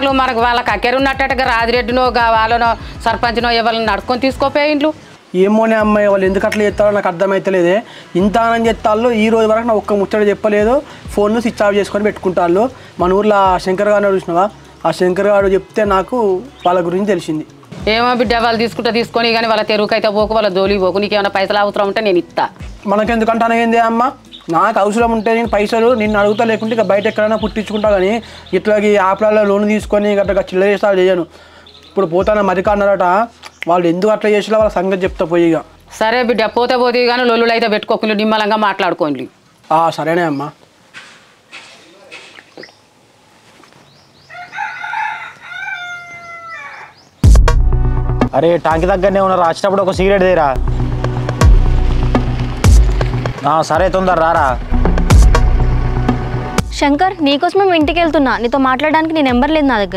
అక్కలు మనకు వాళ్ళకి అక్కెరు ఉన్నట్టుగా రాజిరెడ్డినో వాళ్ళనో సర్పంచ్నో ఎవరిని నడుచుకొని తీసుకోపోయే ఇంట్లో ఏమోనే అమ్మాయి వాళ్ళు ఎందుకు అట్లా చేస్తారో నాకు అర్థమైతలేదే. ఇంత ఆనందం చెప్తాళ్ళు ఈ రోజు వరకు నాకు ఒక్క ముచ్చట చెప్పలేదు. ఫోన్ను స్విచ్ ఆఫ్ చేసుకొని పెట్టుకుంటాళ్ళు. మన ఊర్లో శంకర్ గారు చూసినావా, ఆ శంకర్ గారు చెప్తే నాకు వాళ్ళ గురించి తెలిసింది. ఏమో బిడ్డ వాళ్ళు తీసుకొని కానీ వాళ్ళ తెరువుకైతే పోకు వాళ్ళ జోలికి పోకు. నీకు ఏమైనా పైసలు అవసరం ఉంటే నేను ఇస్తా. మనకెందుకంటే అనేంది అమ్మ, నాకు అవసరం ఉంటే నేను పైసలు నిన్ను అడుగుతా, లేకుంటే ఇక బయట ఎక్కడైనా పుట్టించుకుంటా. కానీ ఇట్లాగే యాప్లలో లోన్ తీసుకొని గట్రా చిల్లర చేస్తా చేయను. ఇప్పుడు పోతాన మరికా అన్నారట, వాళ్ళు ఎందుకు అట్లా చేసినా వాళ్ళ సంగతి చెప్తా పోయి. ఇక సరే బిడ్డ పోతే కానీ లొల్లులు అయితే పెట్టుకోకుండా నిమ్మలంగా మాట్లాడుకోండి. సరేనే అమ్మా. అరే టాంకి దగ్గరనే ఉన్నారు, వచ్చేటప్పుడు ఒక సిగరెట్ దేరా. సరే తొందర రారా. శంకర్, నీకోసమే ఇంటికి వెళ్తున్నా. నీతో మాట్లాడడానికి నీ నెంబర్ లేదు నా దగ్గర.